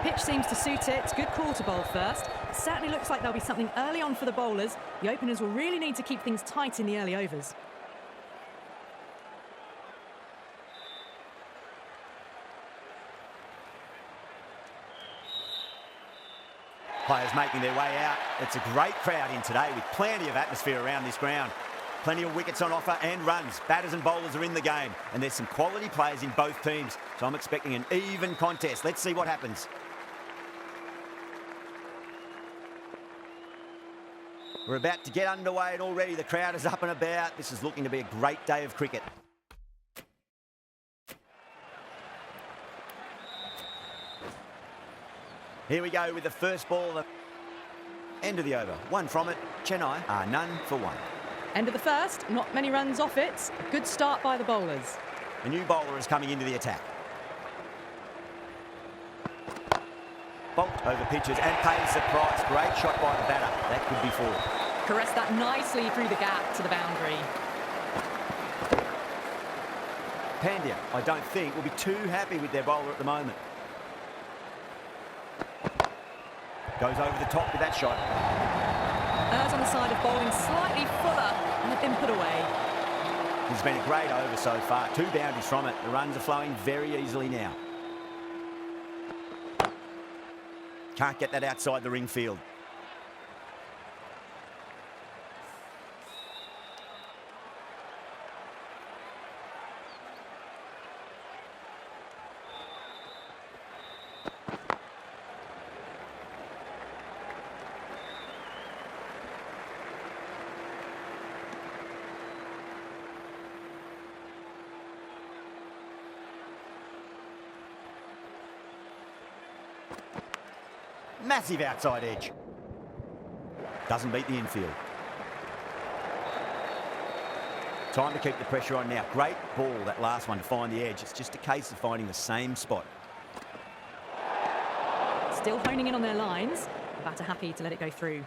The pitch seems to suit it. Good call to bowl first. It certainly looks like there'll be something early on for the bowlers. The openers will really need to keep things tight in the early overs. Players making their way out. It's a great crowd in today with plenty of atmosphere around this ground. Plenty of wickets on offer and runs. Batters and bowlers are in the game, and there's some quality players in both teams, so I'm expecting an even contest. Let's see what happens. We're about to get underway, and already the crowd is up and about. This is looking to be a great day of cricket. Here we go with the first ball. End of the over. One from it. Chennai are none for one. End of the first. Not many runs off it. A good start by the bowlers. A new bowler is coming into the attack. Bolt over pitches and pays the price. Great shot by the batter. That could be four. Caressed that nicely through the gap to the boundary. Pandya, I don't think, will be too happy with their bowler at the moment. Goes over the top with that shot. Errs on the side of bowling slightly fuller and have been put away. It's been a great over so far. 2 boundaries from it. The runs are flowing very easily now. Can't get that outside the ring field. Massive outside edge. Doesn't beat the infield. Time to keep the pressure on now. Great ball, that last one, to find the edge. It's just a case of finding the same spot. Still honing in on their lines. The batter happy to let it go through.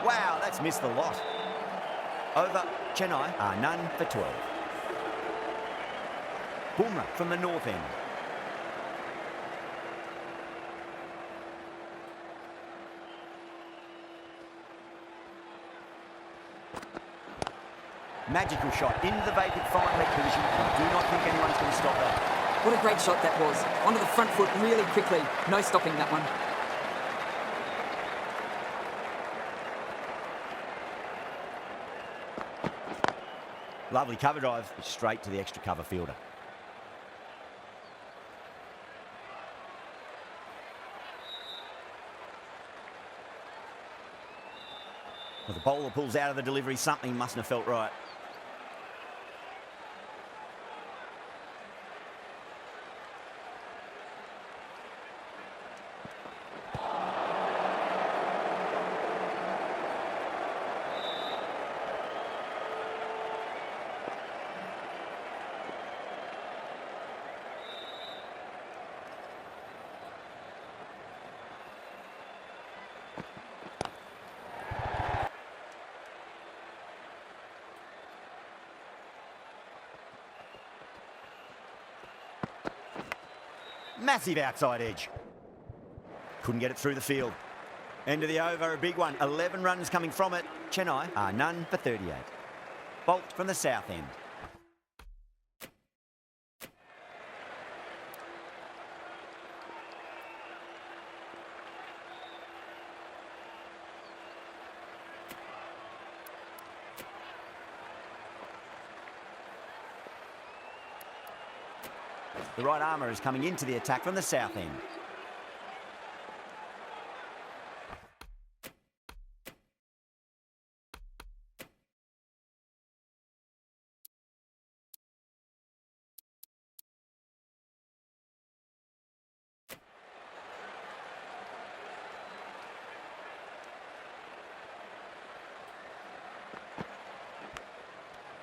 Wow, that's missed the lot. Over. Chennai are none for 12. Bumrah from the north end. Magical shot into the vacant fine leg position. I do not think anyone's going to stop that. What a great shot that was. Onto the front foot really quickly. No stopping that one. Lovely cover drive straight to the extra cover fielder. Well, the bowler pulls out of the delivery. Something mustn't have felt right. Massive outside edge. Couldn't get it through the field. End of the over, a big one. 11 runs coming from it. Chennai are none for 38. Bolt from the south end. The right armour is coming into the attack from the south end.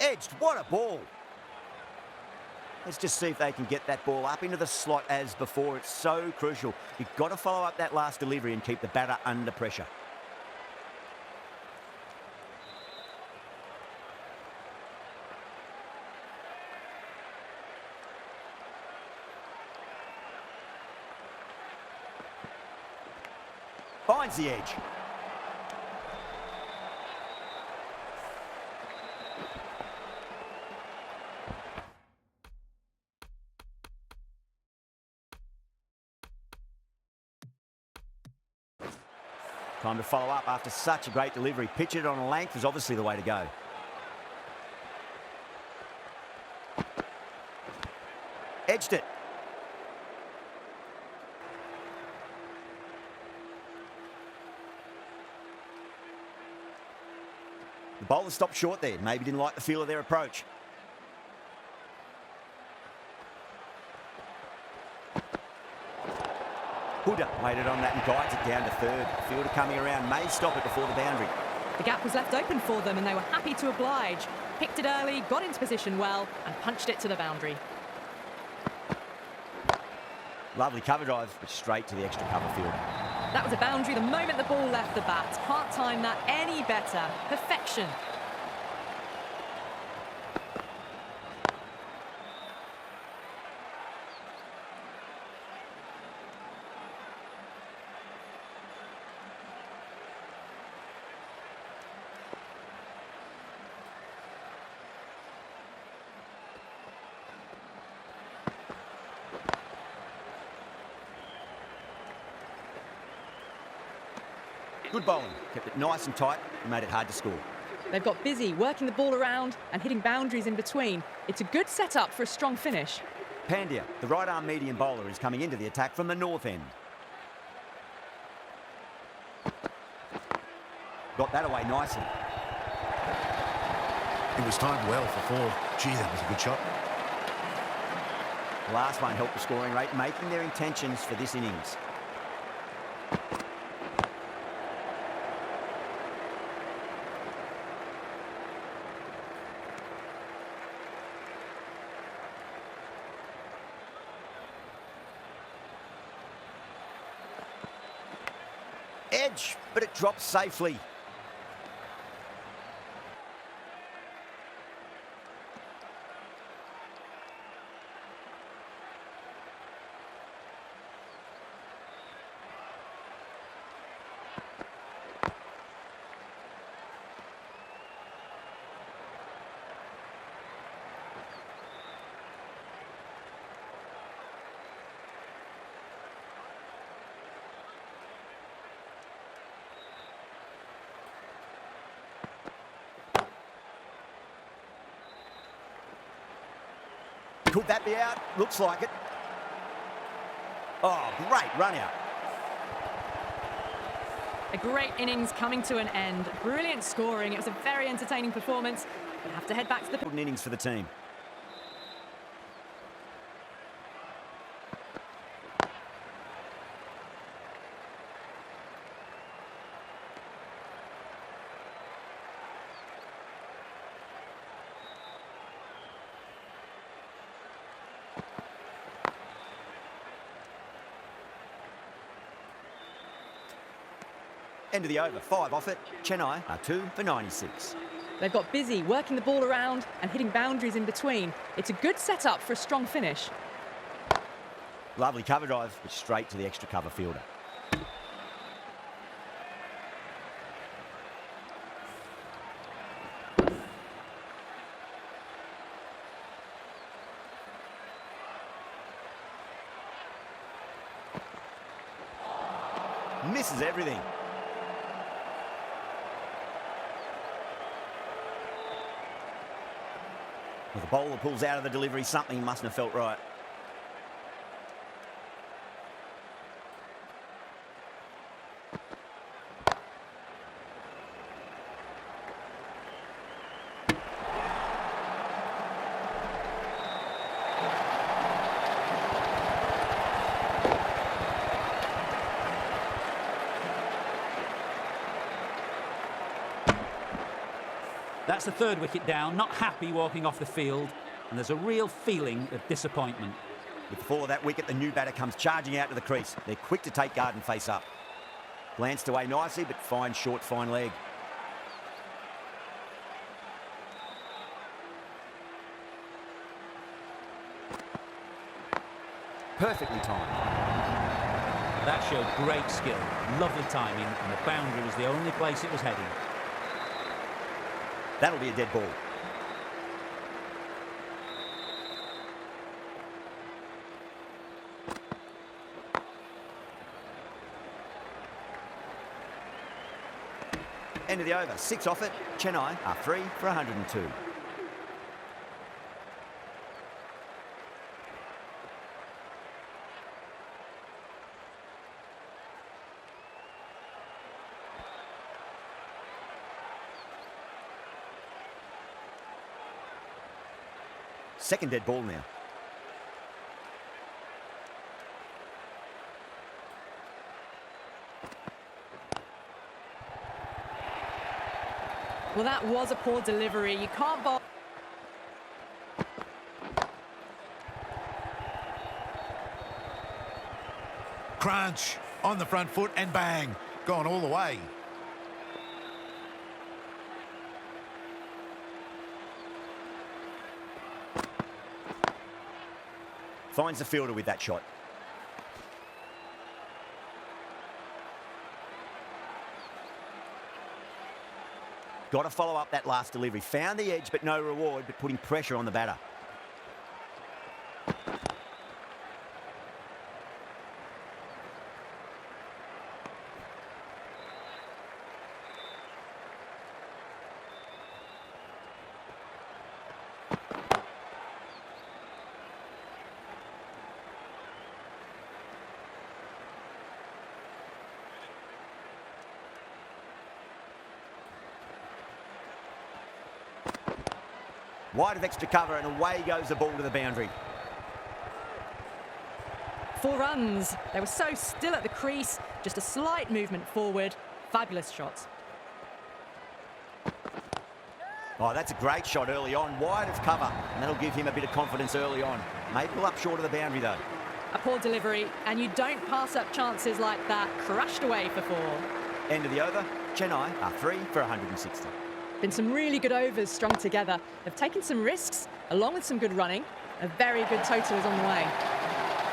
Edged, what a ball! Let's just see if they can get that ball up into the slot as before. It's so crucial. You've got to follow up that last delivery and keep the batter under pressure. Finds the edge. Time to follow up after such a great delivery. Pitch it on a length is obviously the way to go. Edged it. The bowler stopped short there. Maybe didn't like the feel of their approach. Huda waited on that and guides it down to third. Fielder coming around may stop it before the boundary. The gap was left open for them and they were happy to oblige. Picked it early, got into position well and punched it to the boundary. Lovely cover drive, but straight to the extra cover fielder. That was a boundary the moment the ball left the bat. Can't time that any better. Perfection. Good bowling, kept it nice and tight and made it hard to score. They've got busy working the ball around and hitting boundaries in between. It's a good setup for a strong finish. Pandya, the right-arm medium bowler, is coming into the attack from the north end. Got that away nicely. It was timed well for four. Gee, that was a good shot. The last one helped the scoring rate, making their intentions for this innings. Edge, but it drops safely. Could that be out? Looks like it. Oh, great run out. A great innings coming to an end. Brilliant scoring. It was a very entertaining performance. We'll have to head back to the... Good innings for the team. End of the over, 5 off it. Chennai are 2 for 96. They've got busy working the ball around and hitting boundaries in between. It's a good setup for a strong finish. Lovely cover drive, but straight to the extra cover fielder. Misses everything. Well, the bowler pulls out of the delivery. Something mustn't have felt right. That's the third wicket down, not happy walking off the field, and there's a real feeling of disappointment. With the fall of that wicket, the new batter comes charging out to the crease. They're quick to take guard and face up. Glanced away nicely, but fine short, fine leg. Perfectly timed. That showed great skill. Lovely timing, and the boundary was the only place it was heading. That'll be a dead ball. End of the over. 6 off it. Chennai are free for 102. Second dead ball now. Well, that was a poor delivery. You can't bowl. Crunch on the front foot and bang. Gone all the way. Finds the fielder with that shot. Got to follow up that last delivery. Found the edge, but no reward, but putting pressure on the batter. Wide of extra cover, and away goes the ball to the boundary. 4 runs. They were so still at the crease. Just a slight movement forward. Fabulous shots. Oh, that's a great shot early on. Wide of cover, and that'll give him a bit of confidence early on. May pull up short of the boundary, though. A poor delivery, and you don't pass up chances like that. Crushed away for 4. End of the over. Chennai are free for 160. Been some really good overs strung together. They've taken some risks, along with some good running. A very good total is on the way.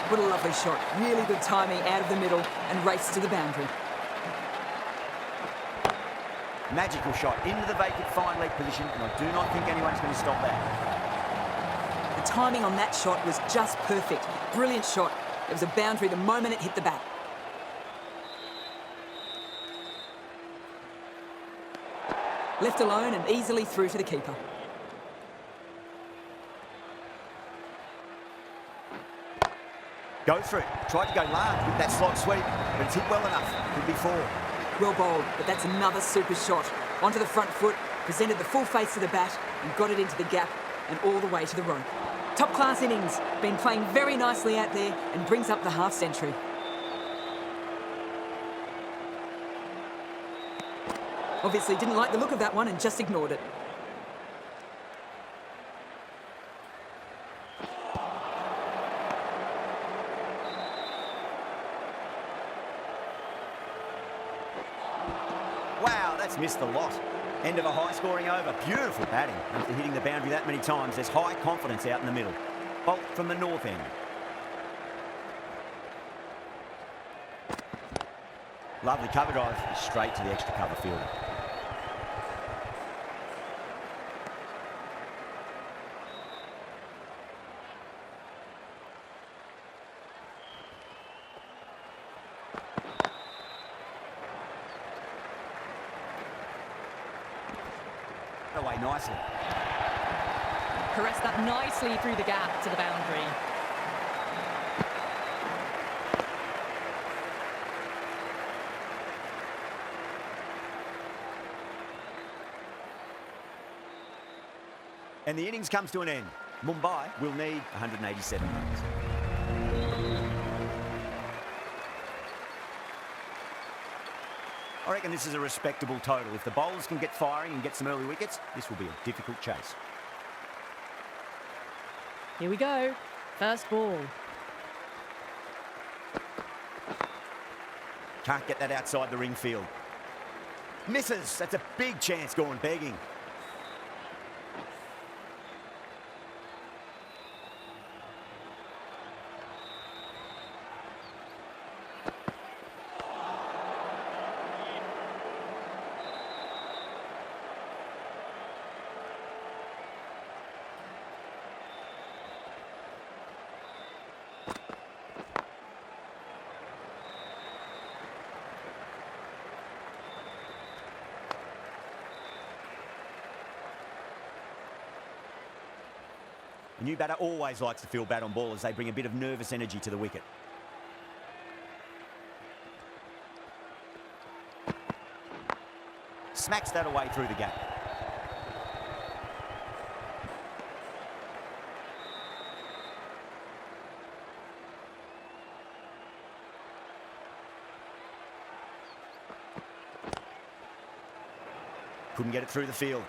What a lovely shot. Really good timing out of the middle and race to the boundary. Magical shot into the vacant fine leg position, and I do not think anyone's going to stop that. The timing on that shot was just perfect. Brilliant shot. It was a boundary the moment it hit the bat. Left alone and easily through to the keeper. Go through. Tried to go large with that slot sweep, but it's hit well enough. Could be 4. Well bowled, but that's another super shot. Onto the front foot, presented the full face of the bat and got it into the gap and all the way to the rope. Top class innings. Been playing very nicely out there and brings up the half century. Obviously didn't like the look of that one and just ignored it. Wow, that's missed the lot. End of a high-scoring over. Beautiful batting. After hitting the boundary that many times, there's high confidence out in the middle. Bolt from the north end. Lovely cover drive. Straight to the extra cover fielder. Away nicely. Caressed that nicely through the gap to the boundary. And the innings comes to an end. Mumbai will need 187 runs. I reckon this is a respectable total. If the bowlers can get firing and get some early wickets, this will be a difficult chase. Here we go. First ball. Can't get that outside the ring field. Misses. That's a big chance going begging. A new batter always likes to feel bat on ball as they bring a bit of nervous energy to the wicket. Smacks that away through the gap. Couldn't get it through the field.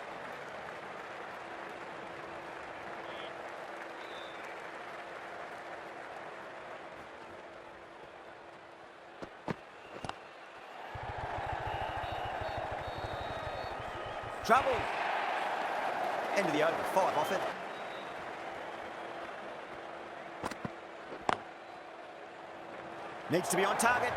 Trouble. End of the over. 5 off it. Needs to be on target.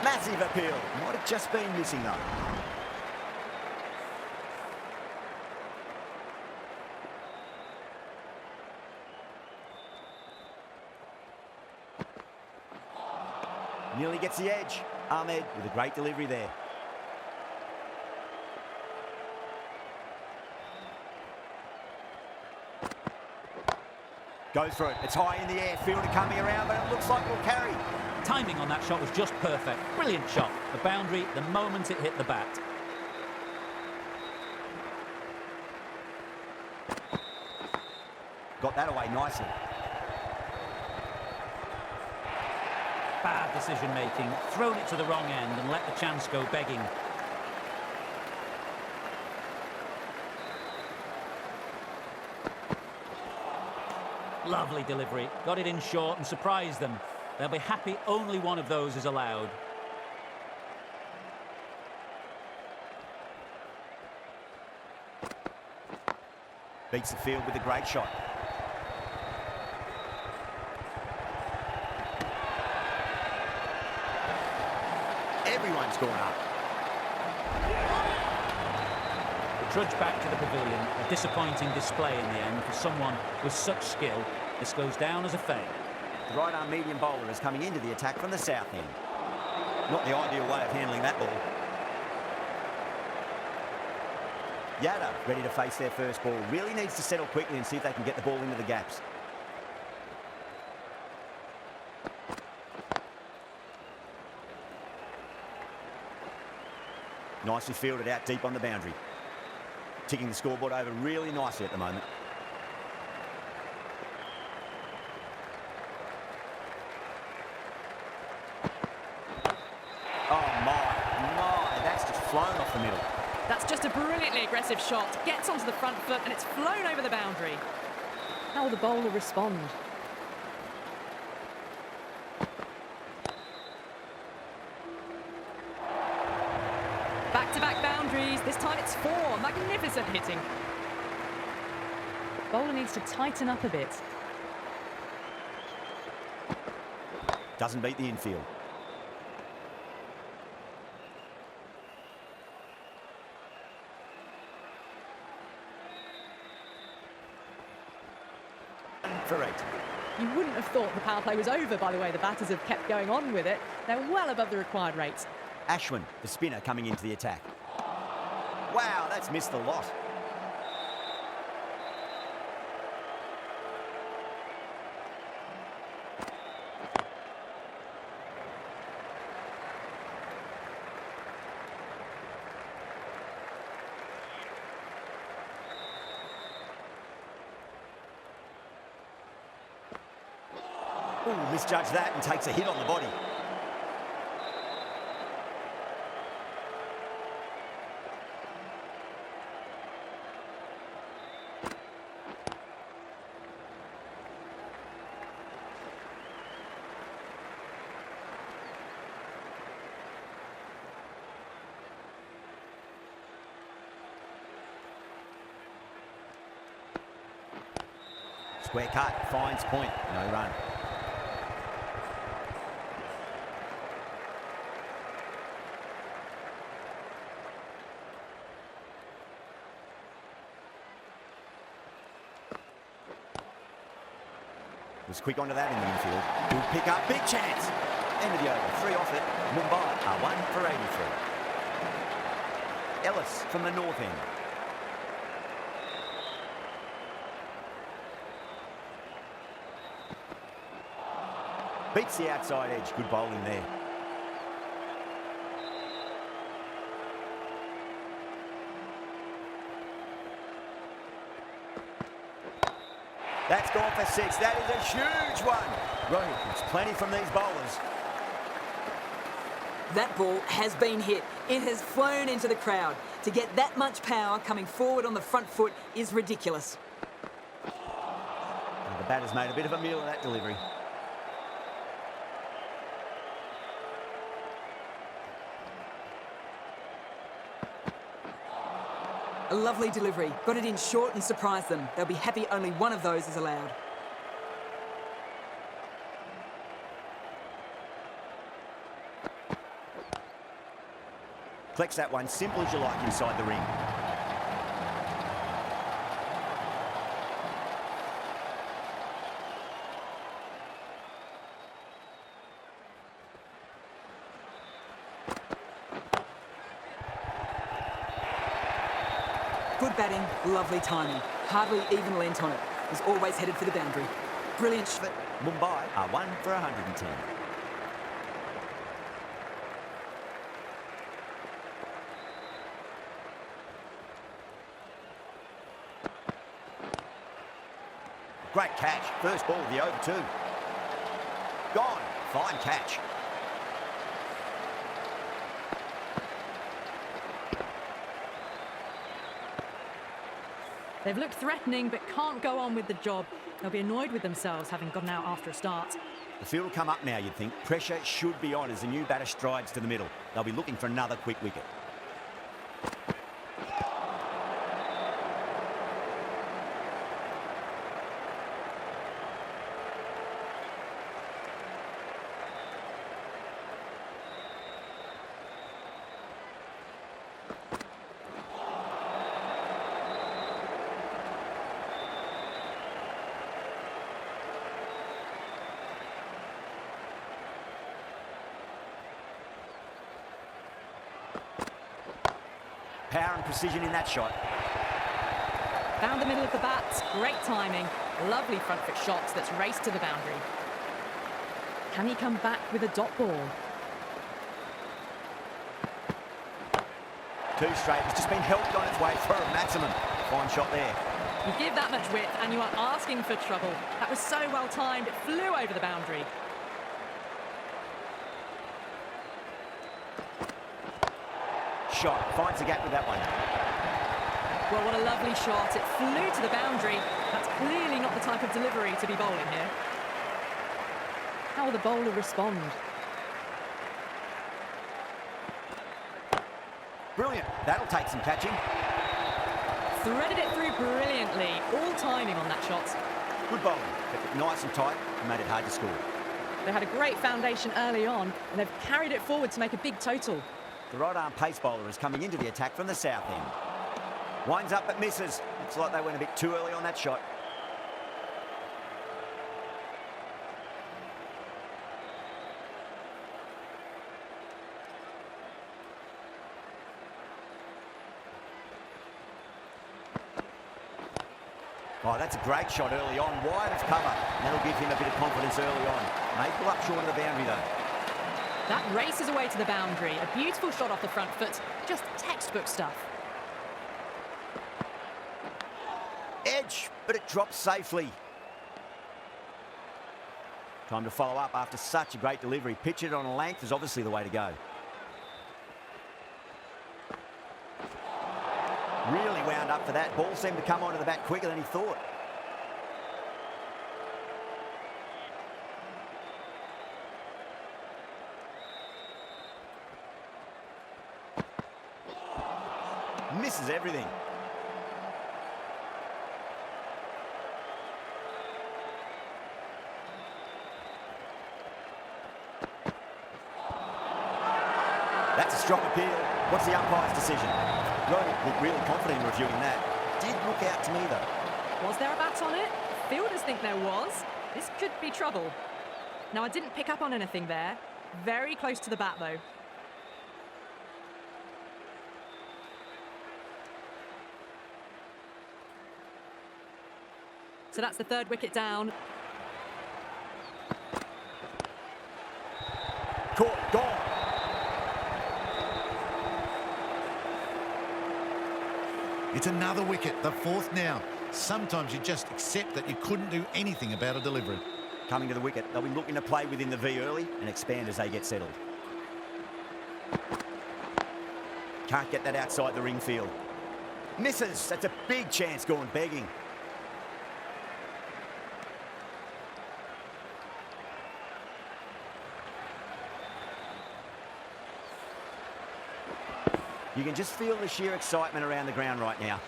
Massive appeal. Might have just been missing though. Nearly gets the edge. Ahmed with a great delivery there. Goes for it. It's high in the air. Fielder coming around, but it looks like it'll carry. Timing on that shot was just perfect. Brilliant shot. The boundary the moment it hit the bat. Got that away nicely. Bad decision making. Thrown it to the wrong end and let the chance go begging. Lovely delivery. Got it in short and surprised them. They'll be happy only one of those is allowed. Beats the field with a great shot. Everyone's gone up. Trudge back to the pavilion. A disappointing display in the end for someone with such skill. This goes down as a fail. The right-arm medium bowler is coming into the attack from the south end. Not the ideal way of handling that ball. Yada ready to face their first ball. Really needs to settle quickly and see if they can get the ball into the gaps. Nicely fielded out deep on the boundary. Ticking the scoreboard over really nicely at the moment. Oh my, that's just flown off the middle. That's just a brilliantly aggressive shot. Gets onto the front foot and it's flown over the boundary. How will the bowler respond? Back-to-back boundaries. This time it's 4. Magnificent hitting. Bowler needs to tighten up a bit. Doesn't beat the infield. For 8. You wouldn't have thought the power play was over by the way the batters have kept going on with it. They're well above the required rates. Ashwin, the spinner, coming into the attack. Wow, that's missed a lot. Ooh, misjudged that and takes a hit on the body. Square cut, finds point, no run. Was quick onto that in the infield. Good pick up, big chance. End of the over, 3 off it. Mumbai are 1 for 83. Ellis from the north end. Beats the outside edge. Good bowling there. That's gone for 6. That is a huge one. Rohit, it's plenty from these bowlers. That ball has been hit. It has flown into the crowd. To get that much power coming forward on the front foot is ridiculous. And the batter's made a bit of a meal of that delivery. A lovely delivery. Got it in short and surprised them. They'll be happy only one of those is allowed. Collects that one simple as you like inside the ring. Good batting, lovely timing. Hardly even lent on it. Was always headed for the boundary. Brilliant. Mumbai are 1 for 110. Great catch. First ball of the over 2. Gone. Fine catch. They've looked threatening but can't go on with the job. They'll be annoyed with themselves having gone out after a start. The field will come up now, you'd think. Pressure should be on as the new batter strides to the middle. They'll be looking for another quick wicket. Power and precision in that shot. Found the middle of the bat. Great timing. Lovely front foot shots that's raced to the boundary. Can he come back with a dot ball? 2 straight. It's just been helped on its way for a maximum. Fine shot there. You give that much width and you are asking for trouble. That was so well timed. It flew over the boundary. Shot. Finds the gap with that one. Well, what a lovely shot. It flew to the boundary. That's clearly not the type of delivery to be bowling here. How will the bowler respond? Brilliant. That'll take some catching. Threaded it through brilliantly. All timing on that shot. Good bowling. Kept it nice and tight and made it hard to score. They had a great foundation early on and they've carried it forward to make a big total. The right-arm pace bowler is coming into the attack from the south end. Winds up but misses. Looks like they went a bit too early on that shot. Oh, that's a great shot early on. Wide of cover. And that'll give him a bit of confidence early on. May pull up short of the boundary, though. That races away to the boundary. A beautiful shot off the front foot. Just textbook stuff. Edge, but it drops safely. Time to follow up after such a great delivery. Pitch it on a length is obviously the way to go. Really wound up for that. Ball seemed to come onto the bat quicker than he thought. Misses everything. That's a strong appeal. What's the umpire's decision? Rohit looked really confident in reviewing that. Did look out to me, though. Was there a bat on it? Fielders think there was. This could be trouble. Now, I didn't pick up on anything there. Very close to the bat, though. So that's the third wicket down. Caught, gone. It's another wicket, the fourth now. Sometimes you just accept that you couldn't do anything about a delivery. Coming to the wicket, they'll be looking to play within the V early and expand as they get settled. Can't get that outside the ring field. Misses. That's a big chance gone begging. You can just feel the sheer excitement around the ground right now.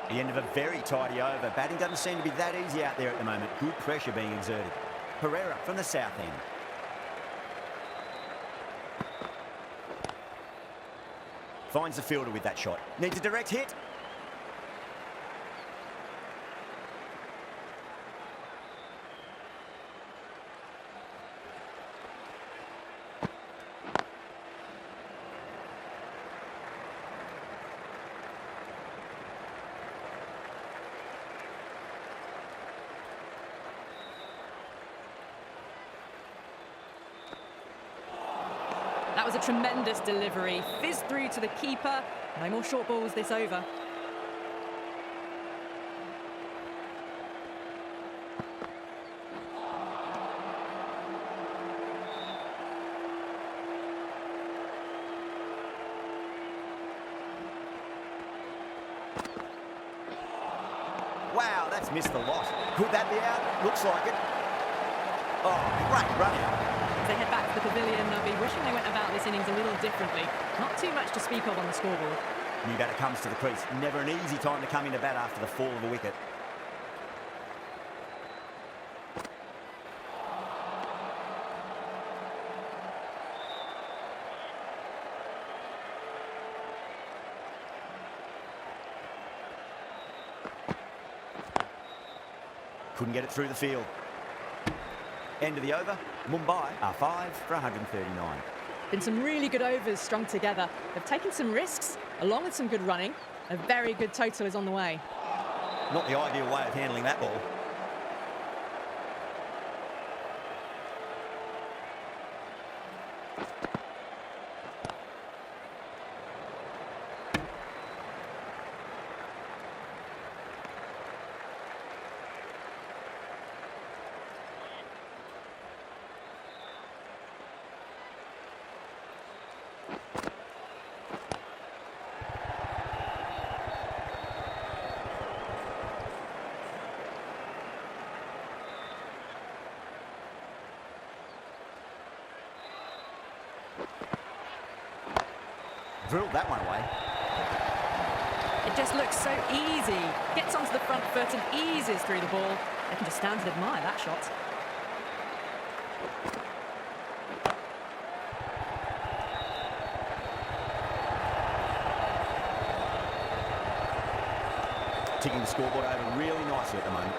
The end of a very tidy over. Batting doesn't seem to be that easy out there at the moment. Good pressure being exerted. Pereira from the south end. Finds the fielder with that shot. Needs a direct hit. That was a tremendous delivery. Fizzed through to the keeper. No more short balls this over. Wow, that's missed a lot. Could that be out? Looks like it. Oh, great run out. As they head back to the pavilion, they'll be wishing they went about this innings a little differently. Not too much to speak of on the scoreboard. New batter comes to the crease. Never an easy time to come into bat after the fall of a wicket. Couldn't get it through the field. End of the over. Mumbai are 5 for 139. Been some really good overs strung together. They've taken some risks, along with some good running. A very good total is on the way. Not the ideal way of handling that ball. Drilled that one away. It just looks so easy. Gets onto the front foot and eases through the ball. They can just stand and admire that shot. Ticking the scoreboard over really nicely at the moment.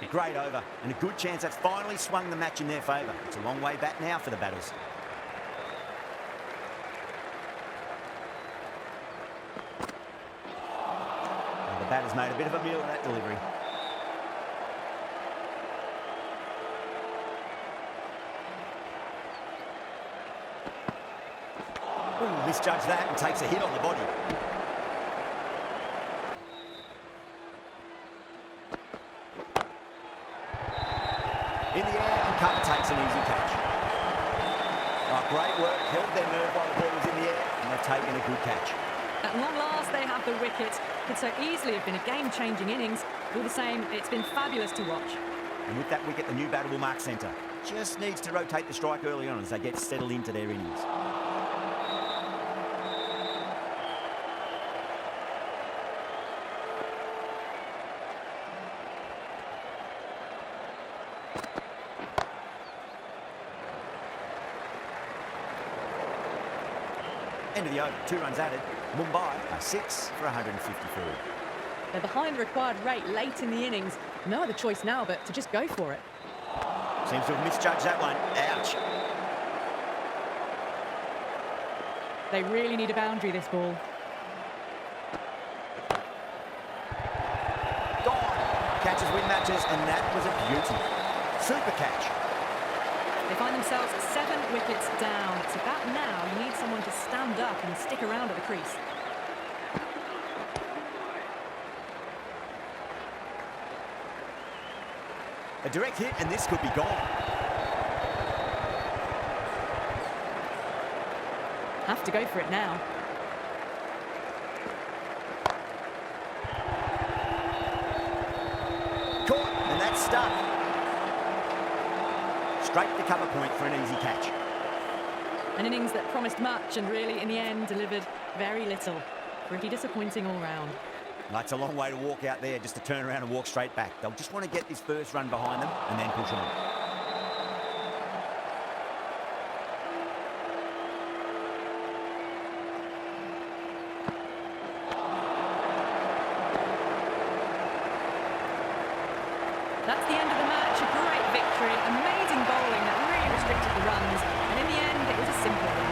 A great over and a good chance that's finally swung the match in their favour. It's a long way back now for the batters. And the batter's made a bit of a meal of that delivery. Ooh, misjudged that and takes a hit on the body. In the air, and Tata takes an easy catch. Oh, great work, held their nerve while the ball was in the air, and they've taken a good catch. At long last, they have the wicket. Could so easily have been a game-changing innings. All the same, it's been fabulous to watch. And with that wicket, the new batter will mark centre. Just needs to rotate the strike early on as they get settled into their innings. End of the over, 2 runs added. Mumbai are 6 for 154. They're behind the required rate late in the innings. No other choice now but to just go for it. Seems to have misjudged that one. Ouch. They really need a boundary, this ball. Gone. Catches win matches, and that was a beauty. Super catch. They find themselves 7 wickets down. It's about now you need someone to stand up and stick around at the crease. A direct hit, and this could be gone. Have to go for it now. Caught, and that's stuck. Straight to cover point for an easy catch. An innings that promised much and really, in the end, delivered very little. Pretty disappointing all round. That's a long way to walk out there just to turn around and walk straight back. They'll just want to get this first run behind them and then push on. That's the end of the match. A great victory. Amazing bowling that really restricted the runs. And in the end, it was a simple win.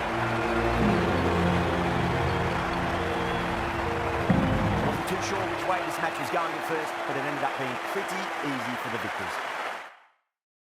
Wasn't too sure which way this match was going at first, but it ended up being pretty easy for the victors.